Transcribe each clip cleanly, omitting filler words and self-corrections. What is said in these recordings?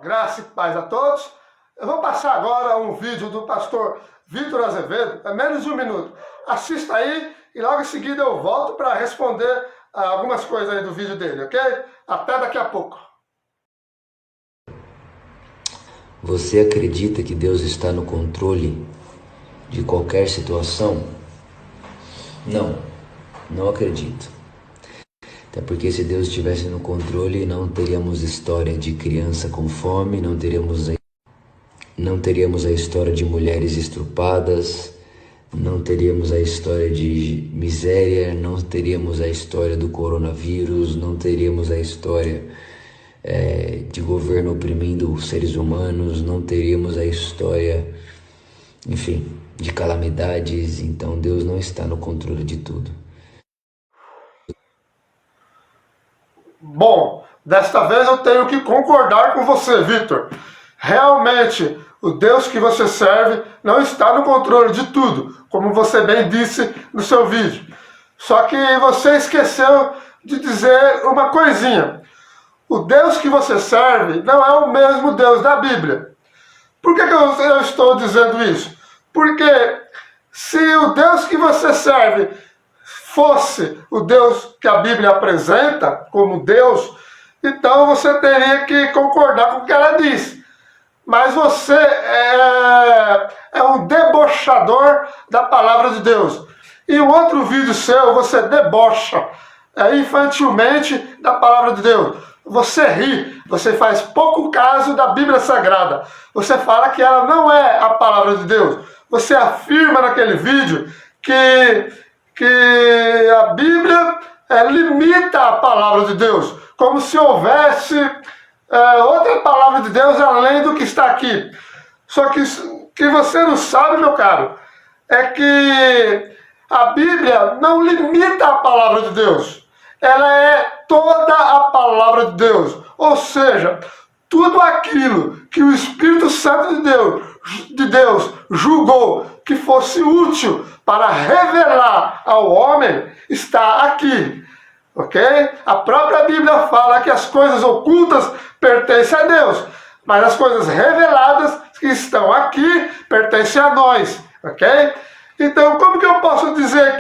Graça e paz a todos. Eu vou passar agora um vídeo do pastor Vitor Azevedo, é menos de 1 minuto. Assista aí e logo em seguida eu volto para responder algumas coisas aí do vídeo dele, ok? Até daqui a pouco. Você acredita que Deus está no controle de qualquer situação? Não acredito. Até porque se Deus estivesse no controle, não teríamos história de criança com fome, não teríamos a história de mulheres estrupadas, não teríamos a história de miséria, não teríamos a história do coronavírus, não teríamos a história de governo oprimindo os seres humanos, não teríamos a história, enfim, de calamidades. Então Deus não está no controle de tudo. Bom, desta vez eu tenho que concordar com você, Vitor. Realmente, o Deus que você serve não está no controle de tudo, como você bem disse no seu vídeo. Só que você esqueceu de dizer uma coisinha. O Deus que você serve não é o mesmo Deus da Bíblia. Por que eu estou dizendo isso? Porque se o Deus que você serve fosse o Deus que a Bíblia apresenta como Deus, então você teria que concordar com o que ela diz. Mas você é um debochador da palavra de Deus. Em um outro vídeo seu, você debocha infantilmente da palavra de Deus. Você ri, você faz pouco caso da Bíblia Sagrada. Você fala que ela não é a palavra de Deus. Você afirma naquele vídeo que a Bíblia limita a palavra de Deus, como se houvesse outra palavra de Deus além do que está aqui. Só que você não sabe, meu caro, é que a Bíblia não limita a palavra de Deus. Ela é toda a palavra de Deus. Ou seja, tudo aquilo que o Espírito Santo de Deus julgou que fosse útil para revelar ao homem está aqui. Ok? A própria Bíblia fala que as coisas ocultas pertencem a Deus, mas as coisas reveladas que estão aqui pertencem a nós. Ok? Então, como que eu posso dizer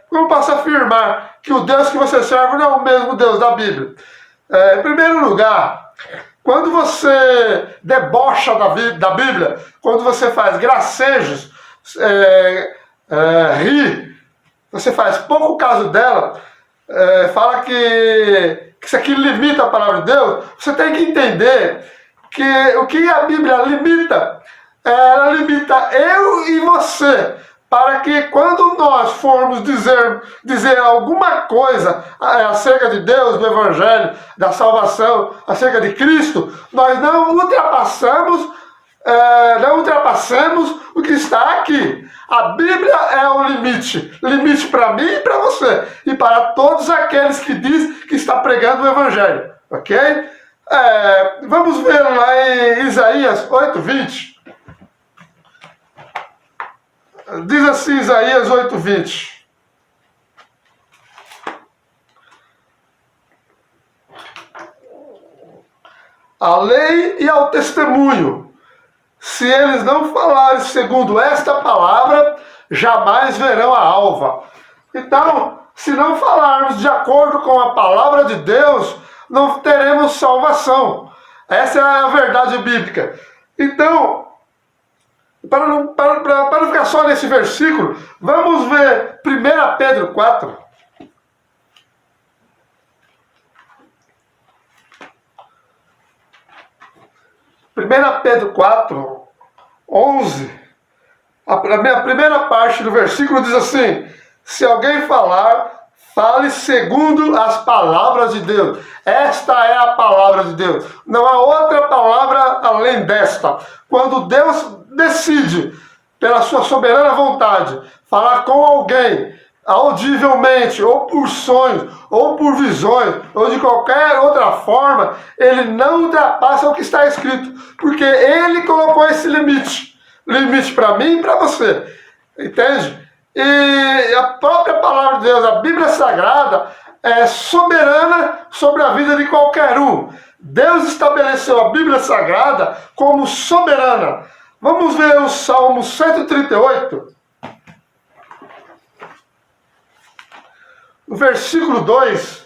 como eu posso afirmar que o Deus que você serve não é o mesmo Deus da Bíblia? Em primeiro lugar, quando você debocha da Bíblia, quando você faz gracejos, ri, você faz pouco caso dela, fala que isso aqui limita a palavra de Deus, você tem que entender que o que a Bíblia limita, ela limita eu e você, para que quando nós formos dizer alguma coisa acerca de Deus, do Evangelho, da salvação, acerca de Cristo, nós não ultrapassamos o que está aqui. A Bíblia é o limite para mim e para você, e para todos aqueles que dizem que está pregando o Evangelho, ok? Vamos ver lá em Isaías 8:20. Diz assim Isaías 8:20. A lei e ao testemunho, se eles não falarem segundo esta palavra, jamais verão a alva. Então, se não falarmos de acordo com a palavra de Deus, não teremos salvação. Essa é a verdade bíblica. Então, para não ficar só nesse versículo, vamos ver 1 Pedro 4. 1 Pedro 4, 11. A primeira parte do versículo diz assim: se alguém falar, fale segundo as palavras de Deus. Esta é a palavra de Deus. Não há outra palavra além desta. Quando Deus decide, pela sua soberana vontade, falar com alguém, audivelmente, ou por sonhos, ou por visões, ou de qualquer outra forma, ele não ultrapassa o que está escrito, porque ele colocou esse limite para mim e para você, entende? E a própria palavra de Deus, a Bíblia Sagrada, é soberana sobre a vida de qualquer um. Deus estabeleceu a Bíblia Sagrada como soberana. Vamos ver o Salmo 138. No versículo 2.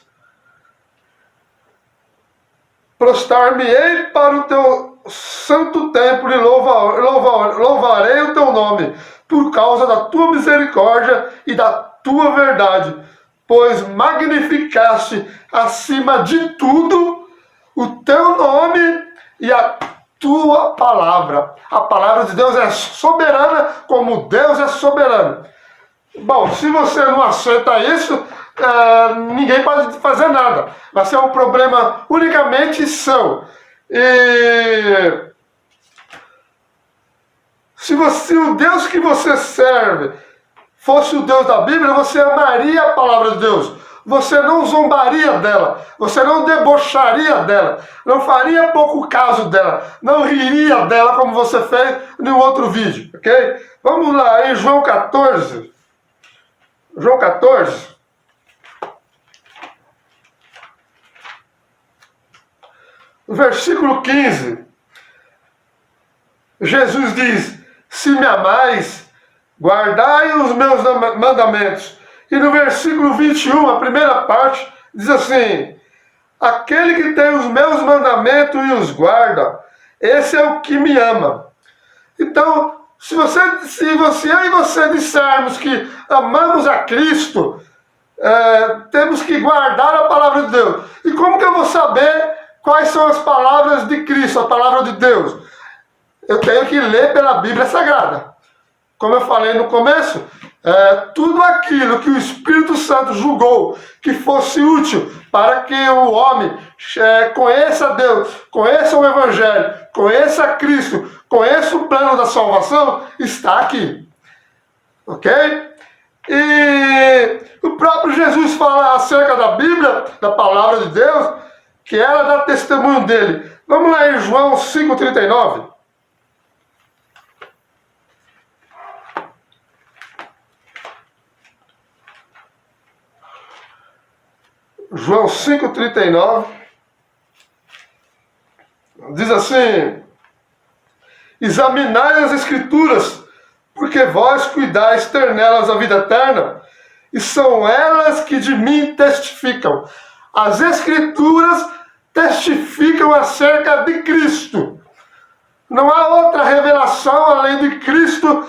Prostrar-me-ei para o teu santo templo e louvarei o teu nome, por causa da tua misericórdia e da tua verdade, pois magnificaste acima de tudo o teu nome e a tua palavra. A palavra de Deus é soberana como Deus é soberano. Bom, se você não aceita isso, ninguém pode fazer nada. Vai ser um problema unicamente seu. E se o Deus que você serve fosse o Deus da Bíblia, você amaria a palavra de Deus. Você não zombaria dela, você não debocharia dela, não faria pouco caso dela, não riria dela como você fez no outro vídeo, ok? Vamos lá, em João 14. João 14. No versículo 15, Jesus diz: se me amais, guardai os meus mandamentos. E no versículo 21, a primeira parte, diz assim: aquele que tem os meus mandamentos e os guarda, esse é o que me ama. Então, se você e você dissermos que amamos a Cristo, temos que guardar a palavra de Deus. E como que eu vou saber quais são as palavras de Cristo, a palavra de Deus? Eu tenho que ler pela Bíblia Sagrada. Como eu falei no começo, tudo aquilo que o Espírito Santo julgou que fosse útil para que o homem conheça Deus, conheça o Evangelho, conheça Cristo, conheça o plano da salvação, está aqui. Ok? E o próprio Jesus fala acerca da Bíblia, da palavra de Deus, que ela dá testemunho dele. Vamos lá em João 5,39. João 5,39 diz assim: examinai as Escrituras, porque vós cuidais ter nelas a vida eterna, e são elas que de mim testificam. As Escrituras testificam acerca de Cristo. Não há outra revelação além de Cristo,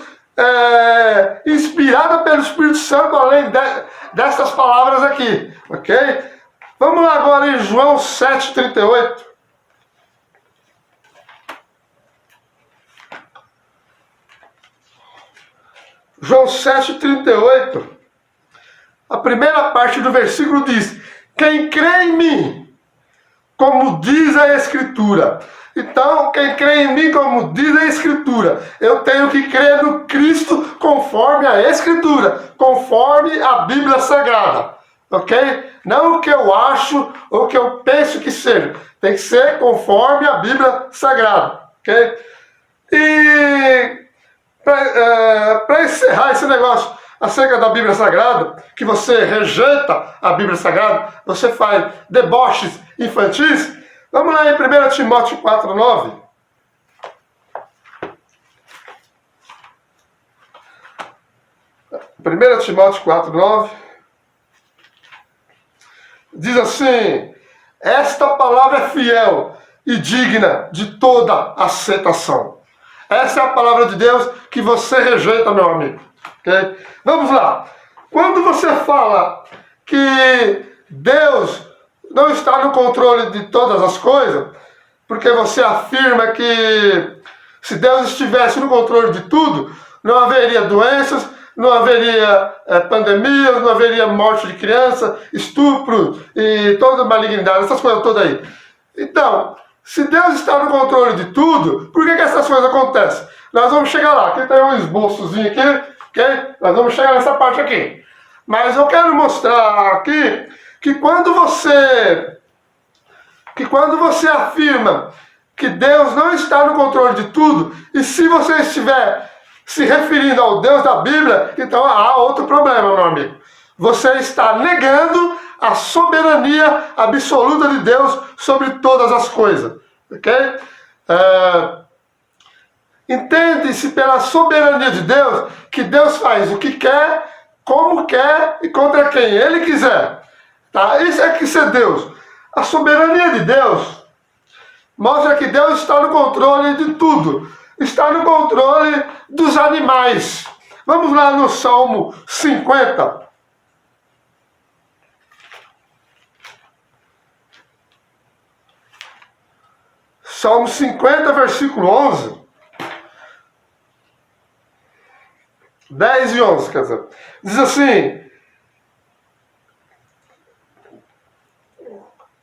inspirada pelo Espírito Santo, além destas palavras aqui, ok? Vamos lá agora em João 7,38. João 7,38. A primeira parte do versículo diz: quem crê em mim, como diz a Escritura. Então, quem crê em mim, como diz a Escritura, eu tenho que crer no Cristo conforme a Escritura, conforme a Bíblia Sagrada, ok? Não o que eu acho ou o que eu penso que seja, tem que ser conforme a Bíblia Sagrada, ok? E para encerrar esse negócio acerca da Bíblia Sagrada, que você rejeita a Bíblia Sagrada, você faz deboches infantis. Vamos lá em 1 Timóteo 4,9. Primeira Timóteo 4,9 diz assim: esta palavra é fiel e digna de toda aceitação. Essa é a palavra de Deus que você rejeita, meu amigo. Okay? Vamos lá. Quando você fala que Deus não está no controle de todas as coisas, porque você afirma que se Deus estivesse no controle de tudo, não haveria doenças, não haveria pandemias, não haveria morte de criança, estupro e toda malignidade, essas coisas todas aí. Então, se Deus está no controle de tudo, por que essas coisas acontecem? Nós vamos chegar lá. Aqui tem um esboçozinho aqui, ok? Nós vamos chegar nessa parte aqui. Mas eu quero mostrar aqui que quando você afirma que Deus não está no controle de tudo, e se você estiver se referindo ao Deus da Bíblia, então há outro problema, meu amigo. Você está negando a soberania absoluta de Deus sobre todas as coisas. Ok? Entende-se pela soberania de Deus que Deus faz o que quer, como quer e contra quem Ele quiser. Tá? Isso é que ser Deus. A soberania de Deus mostra que Deus está no controle de tudo. Está no controle dos animais. Vamos lá no Salmo 50. Salmo 50, versículo 11. 10 e 11, quer dizer. Diz assim: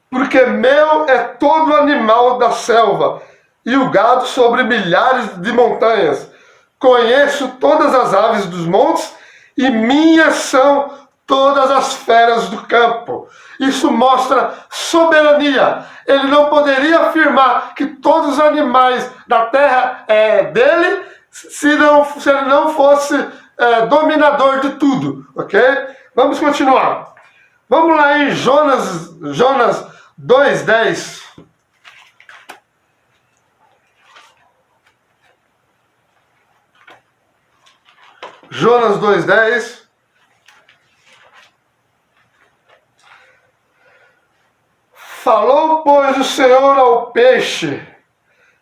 porque meu é todo animal da selva, e o gado sobre milhares de montanhas. Conheço todas as aves dos montes, e minhas são todas as feras do campo. Isso mostra soberania. Ele não poderia afirmar que todos os animais da terra é dele, se ele não fosse dominador de tudo. Ok? Vamos continuar. Vamos lá em Jonas 2:10. Jonas 2:10. Falou, pois, o Senhor ao peixe,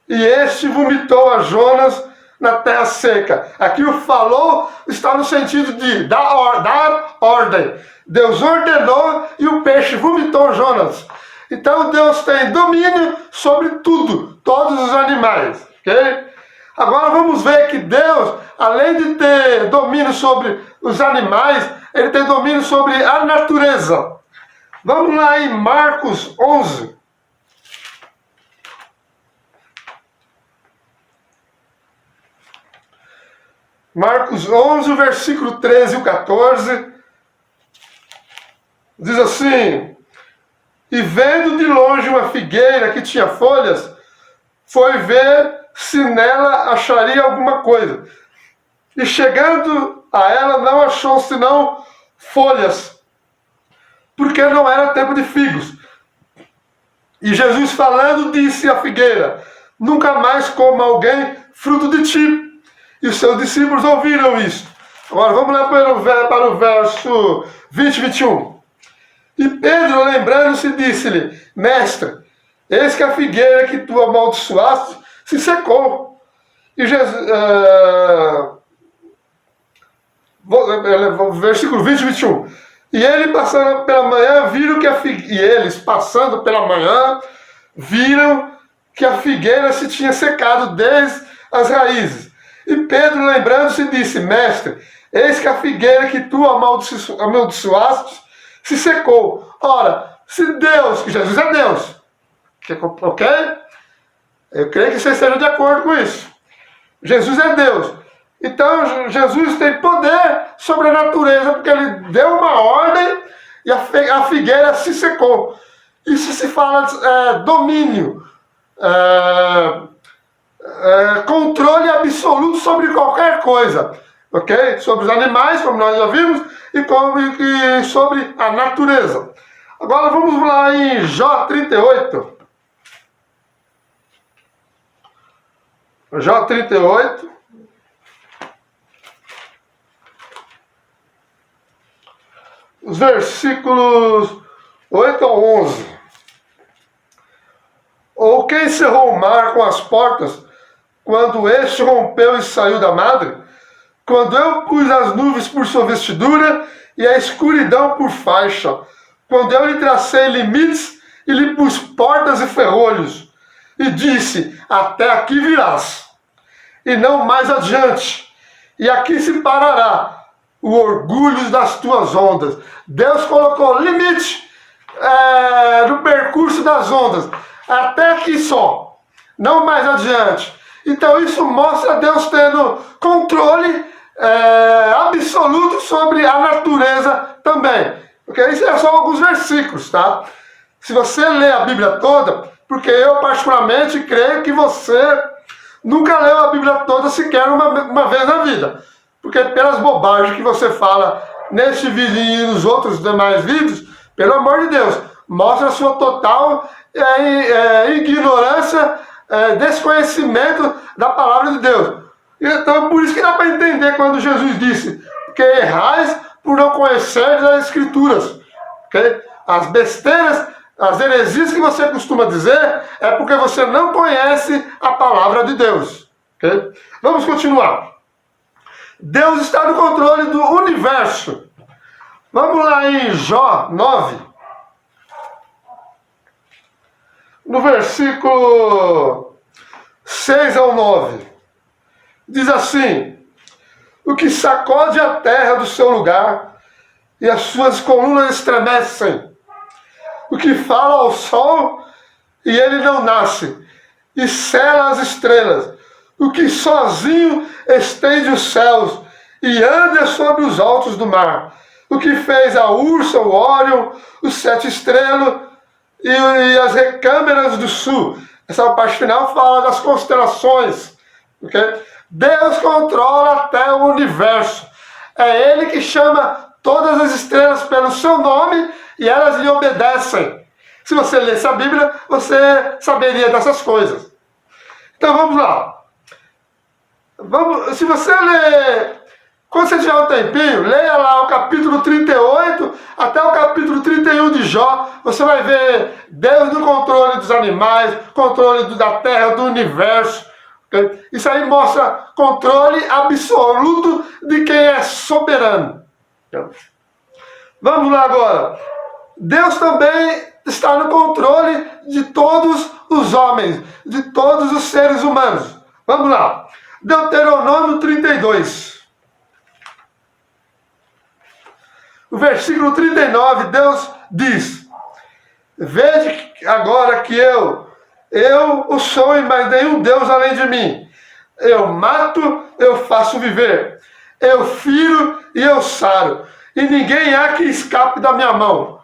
e este vomitou a Jonas na terra seca. Aqui o falou está no sentido de dar ordem. Deus ordenou e o peixe vomitou Jonas. Então Deus tem domínio sobre tudo, todos os animais. Ok? Agora vamos ver que Deus, além de ter domínio sobre os animais, Ele tem domínio sobre a natureza. Vamos lá em Marcos 11. Marcos 11, versículo 13 e 14. Diz assim: e vendo de longe uma figueira que tinha folhas, foi ver se nela acharia alguma coisa. E chegando a ela, não achou senão folhas, porque não era tempo de figos. E Jesus falando disse à figueira: nunca mais coma alguém fruto de ti. E os seus discípulos ouviram isso. Agora vamos lá para o verso 20 e 21. E Pedro, lembrando-se, disse-lhe: mestre, eis que a figueira que tu amaldiçoaste se secou. E Jesus, versículo 20 e 21. E eles passando pela manhã viram que a figueira se tinha secado desde as raízes. E Pedro, lembrando-se, disse: mestre, eis que a figueira que tu amaldiçoaste se secou. Ora, se Deus, que Jesus é Deus, ok? Eu creio que vocês estejam de acordo com isso. Jesus é Deus. Então, Jesus tem poder sobre a natureza, porque Ele deu uma ordem e a figueira se secou. Isso se fala domínio, controle absoluto sobre qualquer coisa. Ok? Sobre os animais, como nós já vimos, e sobre a natureza. Agora vamos lá em Jó 38. Jó 38. Os versículos 8 a 11. Ou quem cerrou o mar com as portas, quando este rompeu e saiu da madre? Quando eu pus as nuvens por sua vestidura e a escuridão por faixa, quando eu lhe tracei limites e lhe pus portas e ferrolhos, e disse: até aqui virás, e não mais adiante, e aqui se parará o orgulho das tuas ondas. Deus colocou limite no percurso das ondas, até aqui só, não mais adiante. Então isso mostra Deus tendo controle absoluto sobre a natureza também. Porque isso é só alguns versículos, tá? Se você ler a Bíblia toda, porque eu particularmente creio que você nunca leu a Bíblia toda sequer uma vez na vida. Porque pelas bobagens que você fala neste vídeo e nos outros demais vídeos, Pelo amor de Deus, mostra a sua total ignorância, desconhecimento da palavra de Deus. Então, por isso que dá para entender quando Jesus disse que errais por não conhecer as Escrituras. Okay? As besteiras, as heresias que você costuma dizer é porque você não conhece a palavra de Deus. Okay? Vamos continuar. Deus está no controle do universo. Vamos lá em Jó 9. No versículo 6 ao 9. Diz assim: o que sacode a terra do seu lugar e as suas colunas estremecem. O que fala ao sol e ele não nasce, e cela as estrelas. O que sozinho estende os céus e anda sobre os altos do mar. O que fez a Ursa, o Órion, os sete estrelas e as recâmeras do sul. Essa parte final fala das constelações. Okay? Deus controla até o universo. É Ele que chama todas as estrelas pelo seu nome e elas lhe obedecem. Se você lesse a Bíblia, você saberia dessas coisas. Então vamos lá. Se você ler, quando você tiver um tempinho, leia lá o capítulo 38 até o capítulo 31 de Jó. Você vai ver Deus no controle dos animais, controle da terra, do universo. Isso aí mostra controle absoluto de quem é soberano. Vamos lá agora. Deus também está no controle de todos os homens, de todos os seres humanos. Vamos lá. Deuteronômio 32. No versículo 39, Deus diz: vede agora que eu o sou e mais nenhum Deus além de mim. Eu mato, eu faço viver. Eu firo e eu saro. E ninguém há que escape da minha mão.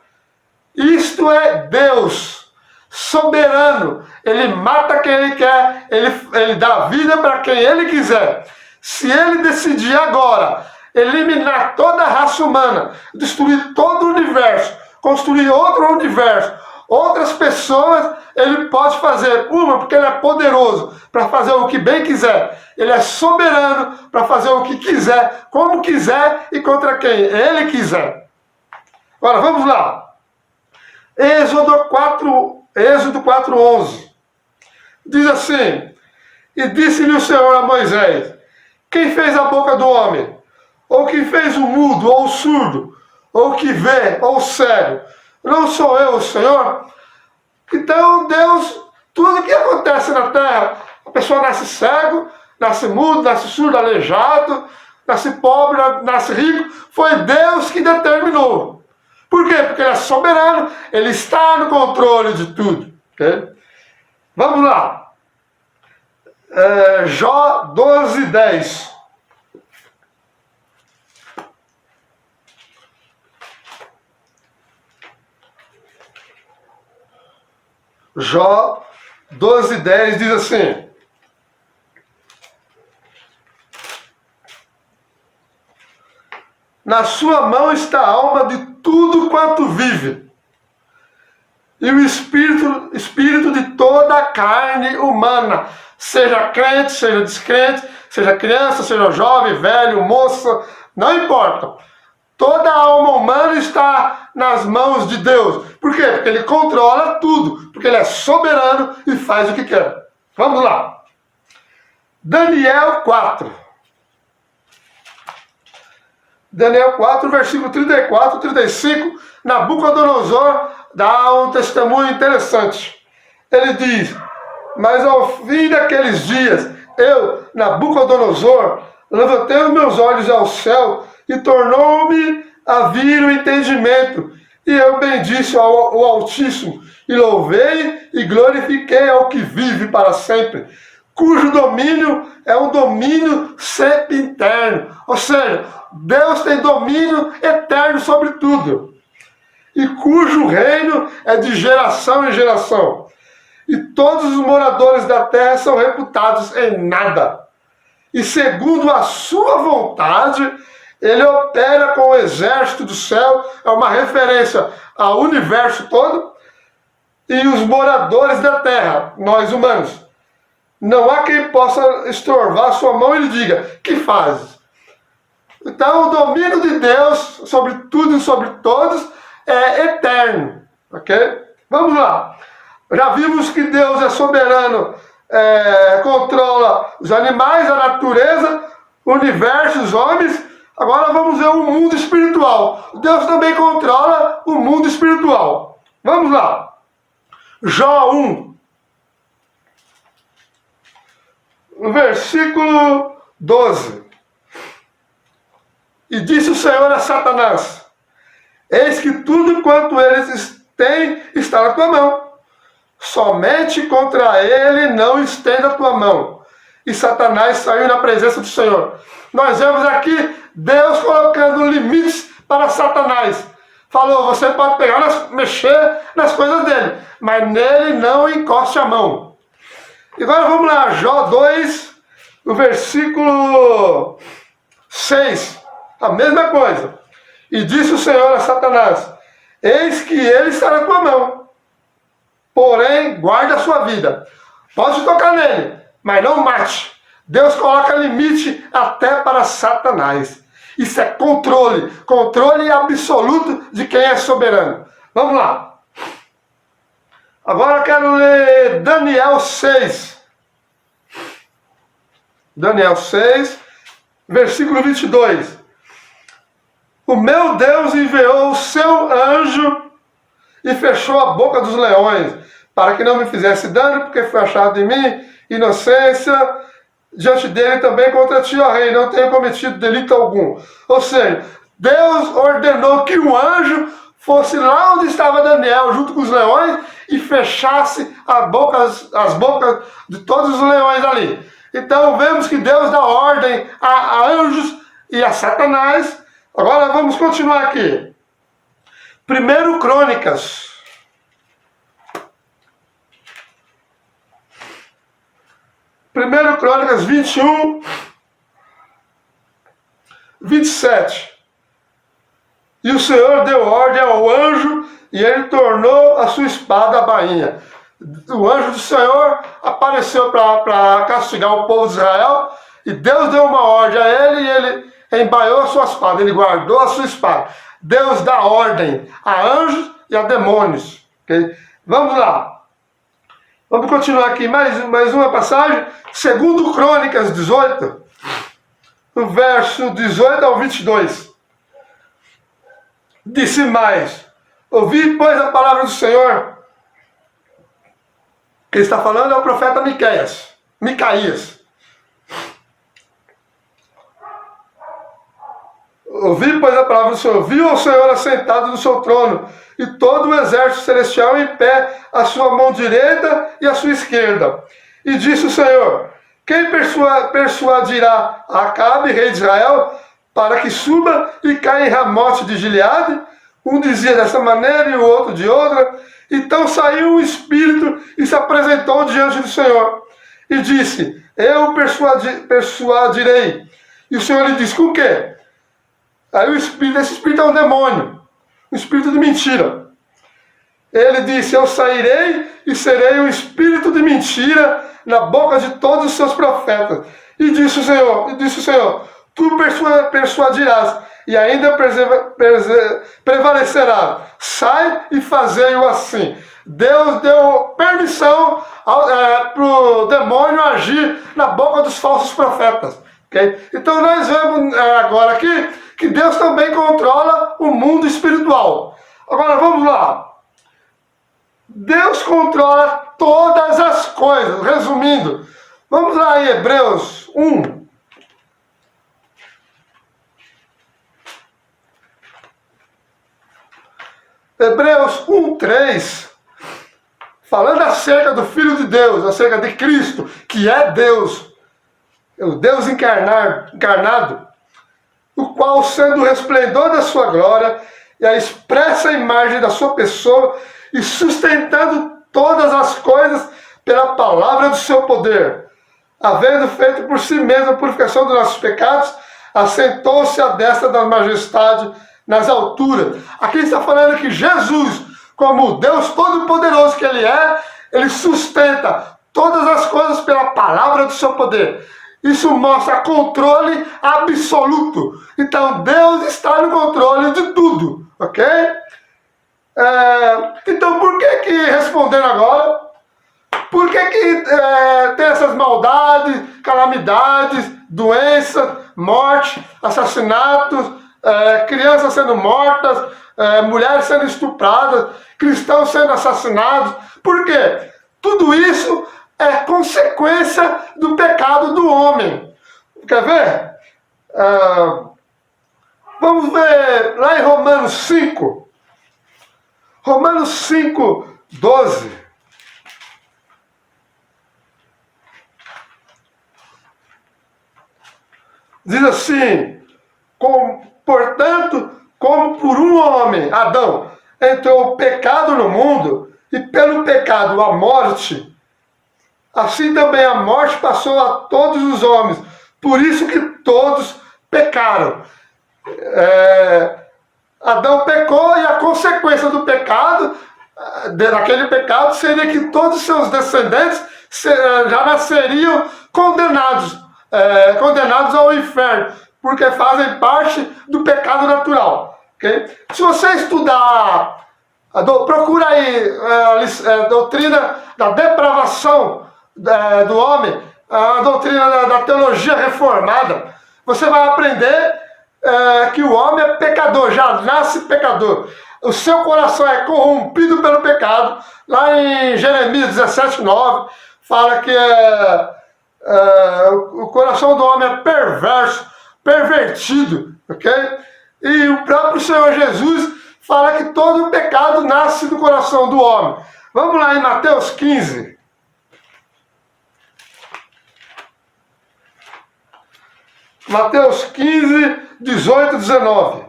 Isto é Deus, soberano. Ele mata quem Ele quer, ele dá vida para quem Ele quiser. Se Ele decidir agora eliminar toda a raça humana, destruir todo o universo, construir outro universo, outras pessoas, Ele pode fazer. Porque Ele é poderoso para fazer o que bem quiser. Ele é soberano para fazer o que quiser, como quiser e contra quem Ele quiser. Agora, vamos lá. Êxodo 4:11. Diz assim: e disse-lhe o Senhor a Moisés: quem fez a boca do homem? Ou quem fez o mudo, ou o surdo, ou o que vê, ou o cego? Não sou eu o Senhor? Então Deus, tudo que acontece na terra, a pessoa nasce cego, nasce mudo, nasce surdo, aleijado, nasce pobre, nasce rico, foi Deus que determinou. Por quê? Porque Ele é soberano, Ele está no controle de tudo. Okay? Vamos lá. Jó 12:10. Jó 12:10 diz assim: na sua mão está a alma de tudo quanto vive, e o espírito de toda a carne humana, seja crente, seja descrente, seja criança, seja jovem, velho, moça, não importa. Toda a alma humana está nas mãos de Deus. Por quê? Porque Ele controla tudo. Porque Ele é soberano e faz o que quer. Vamos lá. Daniel 4. Daniel 4, versículo 34 e 35. Nabucodonosor dá um testemunho interessante. Ele diz: mas ao fim daqueles dias, eu, Nabucodonosor, levantei os meus olhos ao céu e tornou-me a vir o entendimento. E eu bendisse o Altíssimo, e louvei e glorifiquei ao que vive para sempre, cujo domínio é um domínio sempiterno. Ou seja, Deus tem domínio eterno sobre tudo, e cujo reino é de geração em geração. E todos os moradores da terra são reputados em nada. E segundo a sua vontade, Ele opera com o exército do céu, é uma referência ao universo todo, e os moradores da terra, nós humanos. Não há quem possa estorvar sua mão e lhe diga, que fazes? Então o domínio de Deus sobre tudo e sobre todos é eterno, ok? Vamos lá. Já vimos que Deus é soberano, controla os animais, a natureza, o universo, os homens. Agora vamos ver o mundo espiritual. Deus também controla o mundo espiritual. Vamos lá. Jó 1. Versículo 12. E disse o Senhor a Satanás, eis que tudo quanto eles têm está na tua mão. Somente contra ele não estenda a tua mão. E Satanás saiu na presença do Senhor. Nós vemos aqui Deus colocando limites para Satanás. Falou, você pode pegar, mexer nas coisas dele, mas nele não encoste a mão. E agora vamos lá, Jó 2, no versículo 6. A mesma coisa. E disse o Senhor a Satanás, eis que ele está na tua mão. Porém, guarda a sua vida. Pode tocar nele, mas não mate. Deus coloca limite até para Satanás. Isso é controle. Controle absoluto de quem é soberano. Vamos lá. Agora eu quero ler Daniel 6. Daniel 6, versículo 22. O meu Deus enviou o seu anjo e fechou a boca dos leões, para que não me fizesse dano, porque foi achado em mim inocência diante dele também contra ti, ó rei, não tenho cometido delito algum. Ou seja, Deus ordenou que o anjo fosse lá onde estava Daniel, junto com os leões, e fechasse as bocas de todos os leões ali. Então vemos que Deus dá ordem a anjos e a Satanás. Agora vamos continuar aqui. 1 Crônicas. 1 Crônicas 21, 27. E o Senhor deu ordem ao anjo, e ele tornou a sua espada a bainha. O anjo do Senhor apareceu para castigar o povo de Israel, e Deus deu uma ordem a ele, e ele embaiou a sua espada, ele guardou a sua espada. Deus dá ordem a anjos e a demônios. Okay? Vamos lá. Vamos continuar aqui, mais uma passagem. 2 Crônicas 18, no verso 18 ao 22. Disse mais, ouvi, pois, a palavra do Senhor. Quem está falando é o profeta Micaías. Ouvi, pois, a palavra do Senhor. Viu o Senhor assentado no seu trono, e todo o exército celestial em pé, a sua mão direita e a sua esquerda. E disse o Senhor, quem persuadirá Acabe, rei de Israel, para que suba e caia em Ramote de Gileade? Um dizia dessa maneira e o outro de outra. Então saiu um espírito e se apresentou diante do Senhor. E disse, eu persuadirei. E o Senhor lhe disse, com o quê? Aí esse espírito é um demônio, um espírito de mentira. Ele disse, eu sairei e serei um espírito de mentira na boca de todos os seus profetas. E disse o Senhor, tu persuadirás e ainda prevalecerá. Sai e fazei-o assim. Deus deu permissão para o demônio agir na boca dos falsos profetas. Okay? Então nós vemos agora aqui que Deus também controla o mundo espiritual. Agora vamos lá. Deus controla todas as coisas. Resumindo, vamos lá em Hebreus 1. Hebreus 1:3, falando acerca do Filho de Deus, acerca de Cristo, que é Deus, o Deus encarnado, o qual, sendo o resplendor da sua glória e a expressa imagem da sua pessoa, e sustentando todas as coisas pela palavra do seu poder, havendo feito por si mesmo a purificação dos nossos pecados, assentou-se à destra da majestade nas alturas. Aqui está falando que Jesus, como Deus Todo-Poderoso que Ele é, Ele sustenta todas as coisas pela palavra do seu poder. Isso mostra controle absoluto. Então Deus está no controle de tudo, ok? Então por que respondendo agora, por que tem essas maldades, calamidades, doenças, morte, assassinatos, crianças sendo mortas, mulheres sendo estupradas, cristãos sendo assassinados? Por quê? Tudo isso é consequência do pecado do homem. Quer ver? Vamos ver lá em Romanos 5. Romanos 5, 12. Diz assim: portanto, como por um homem, Adão, entrou o pecado no mundo, e pelo pecado a morte, assim também a morte passou a todos os homens. Por isso que todos pecaram. Adão pecou, e a consequência do pecado, daquele pecado, seria que todos os seus descendentes já nasceriam condenados ao inferno, porque fazem parte do pecado natural. Okay? Se você estudar, procura aí a doutrina da depravação do homem, a doutrina da teologia reformada, você vai aprender que o homem é pecador, já nasce pecador. O seu coração é corrompido pelo pecado. Lá em Jeremias 17:9 fala que o coração do homem é perverso, pervertido, ok? E o próprio Senhor Jesus fala que todo o pecado nasce do coração do homem. Vamos lá em Mateus 15. Mateus 15, 18 e 19.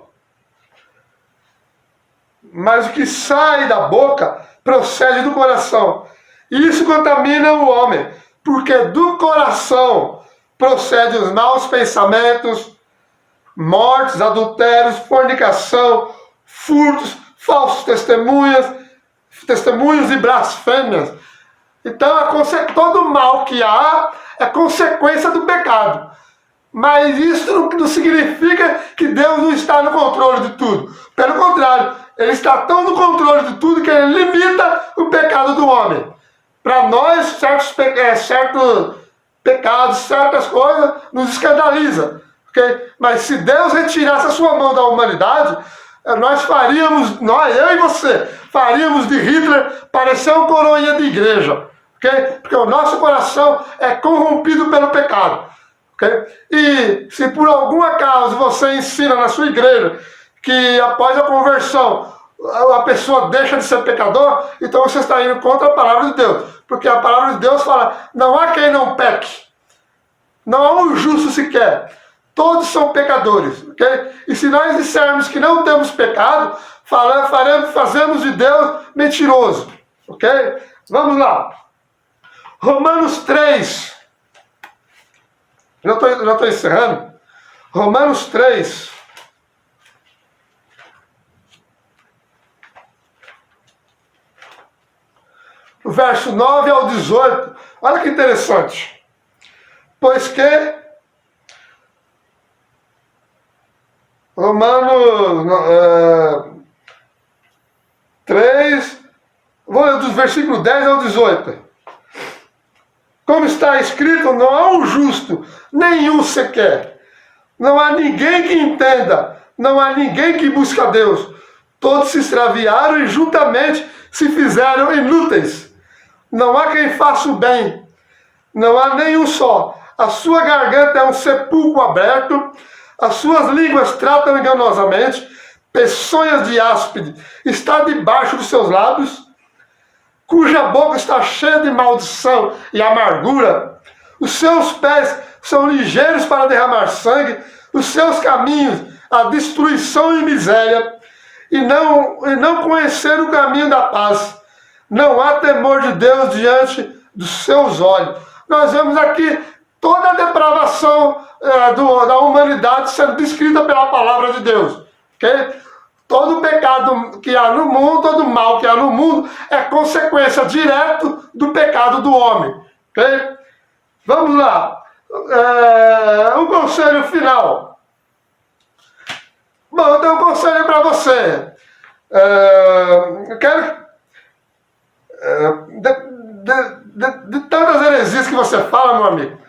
Mas o que sai da boca procede do coração, e isso contamina o homem, porque do coração procedem os maus pensamentos, mortes, adultérios, fornicação, furtos, falsos testemunhos e blasfêmias. Então todo mal que há é consequência do pecado. Mas isso não significa que Deus não está no controle de tudo. Pelo contrário, Ele está tão no controle de tudo que Ele limita o pecado do homem. Para nós, certos pecados, certas coisas, nos escandaliza. Okay? Mas se Deus retirasse a sua mão da humanidade, eu e você, faríamos de Hitler parecer um coroinha de igreja. Okay? Porque o nosso coração é corrompido pelo pecado. Okay? E se por algum acaso você ensina na sua igreja que após a conversão a pessoa deixa de ser pecador, então você está indo contra a palavra de Deus. Porque a palavra de Deus fala: não há quem não peque. Não há um justo sequer. Todos são pecadores. Okay? E se nós dissermos que não temos pecado, fazemos de Deus mentiroso. Ok? Vamos lá. Romanos 3. Já estou encerrando. Romanos 3. O verso 9 ao 18. Olha que interessante. Pois que Romanos 3, vou ler dos versículos 10 ao 18. Como está escrito, não há um justo, nenhum sequer. Não há ninguém que entenda, não há ninguém que busque a Deus. Todos se extraviaram e juntamente se fizeram inúteis. Não há quem faça o bem, não há nenhum só. A sua garganta é um sepulcro aberto, as suas línguas tratam enganosamente, peçonhas de áspide está debaixo dos seus lábios, cuja boca está cheia de maldição e amargura. Os seus pés são ligeiros para derramar sangue, os seus caminhos a destruição e miséria, e não conhecer o caminho da paz. Não há temor de Deus diante dos seus olhos. Nós vemos aqui toda a depravação da humanidade sendo descrita pela palavra de Deus. Ok? Todo o pecado que há no mundo, todo o mal que há no mundo é consequência direta do pecado do homem. Ok? Vamos lá. Um conselho final. Bom, eu tenho um conselho para você. Eu quero... de tantas heresias que você fala, meu amigo,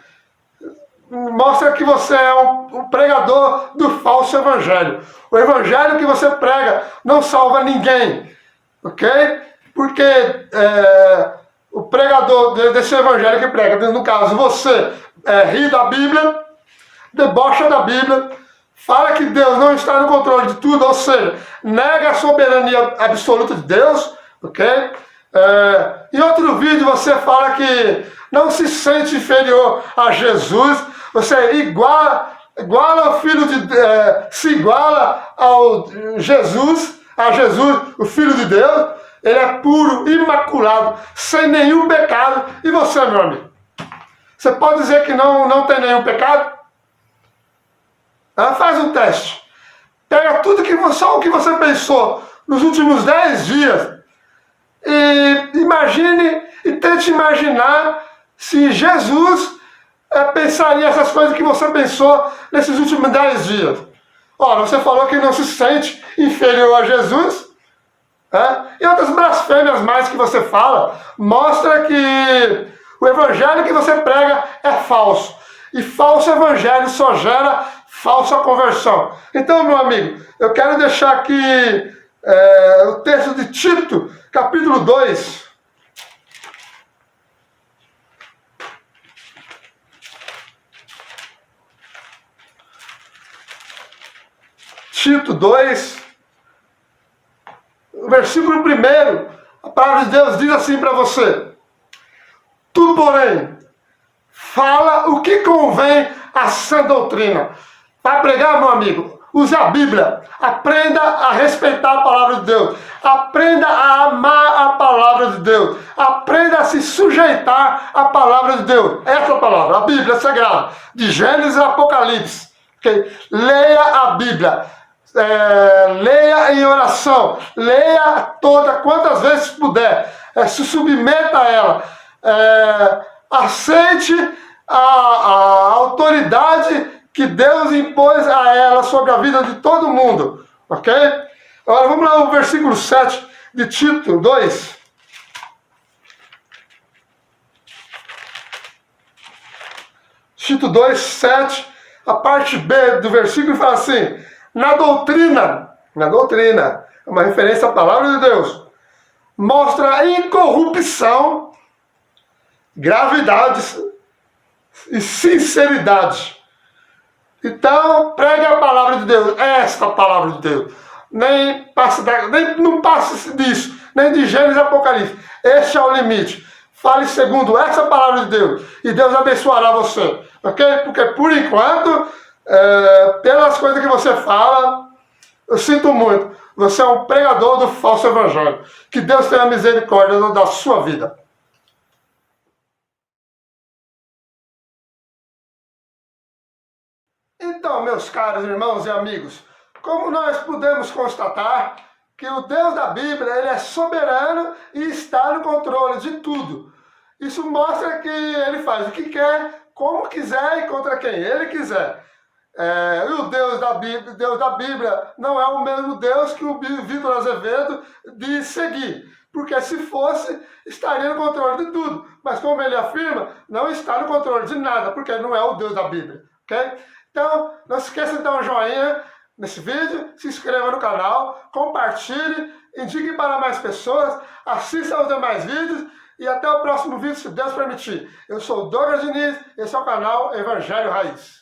mostra que você é um pregador do falso evangelho. O evangelho que você prega não salva ninguém, ok? Porque o pregador desse evangelho que prega, no caso você, ri da Bíblia, debocha da Bíblia, fala que Deus não está no controle de tudo, ou seja, nega a soberania absoluta de Deus, ok? Em outro vídeo você fala que não se sente inferior a Jesus, você iguala ao Filho de se iguala ao Jesus, o Filho de Deus. Ele é puro, imaculado, sem nenhum pecado. E você, meu amigo? Você pode dizer que não tem nenhum pecado? Faz um teste. Pega tudo só o que você pensou nos últimos 10 dias e imagine e tente imaginar se Jesus pensaria essas coisas que você pensou nesses últimos 10 dias. Ora, você falou que não se sente inferior a Jesus, e outras blasfêmias mais que você fala, mostra que o evangelho que você prega é falso. E falso evangelho só gera falsa conversão. Então, meu amigo, eu quero deixar aqui o texto de Tito, capítulo 2. Tito 2, versículo 1, a palavra de Deus diz assim para você: tu, porém, fala o que convém à sã doutrina. Para pregar, meu amigo, use a Bíblia, aprenda a respeitar a palavra de Deus, aprenda a amar a palavra de Deus, aprenda a se sujeitar à palavra de Deus. Essa palavra, a Bíblia Sagrada, de Gênesis e Apocalipse. Okay? Leia a Bíblia. Leia em oração, leia toda, quantas vezes puder, se submeta a ela, aceite a autoridade que Deus impôs a ela sobre a vida de todo mundo, ok? Agora vamos lá ao versículo 7 de Tito 2. Tito 2, 7, a parte B do versículo fala assim: na doutrina, é uma referência à palavra de Deus, mostra incorrupção, gravidade e sinceridade. Então, pregue a palavra de Deus, esta palavra de Deus. Não passe disso, nem de Gênesis e Apocalipse. Este é o limite. Fale segundo essa palavra de Deus, e Deus abençoará você, ok? Porque por enquanto, pelas coisas que você fala, eu sinto muito, você é um pregador do falso evangelho. Que Deus tenha misericórdia da sua vida. Então, meus caros irmãos e amigos, como nós podemos constatar que o Deus da Bíblia, ele é soberano e está no controle de tudo. Isso mostra que ele faz o que quer, como quiser e contra quem ele quiser. E o Deus da Bíblia não é o mesmo Deus que o Vitor Azevedo diz seguir. Porque se fosse, estaria no controle de tudo. Mas como ele afirma, não está no controle de nada, porque ele não é o Deus da Bíblia. Okay? Então, não se esqueça de dar um joinha nesse vídeo, se inscreva no canal, compartilhe, indique para mais pessoas, assista aos demais vídeos e até o próximo vídeo, se Deus permitir. Eu sou o Douglas Diniz, esse é o canal Evangelho Raiz.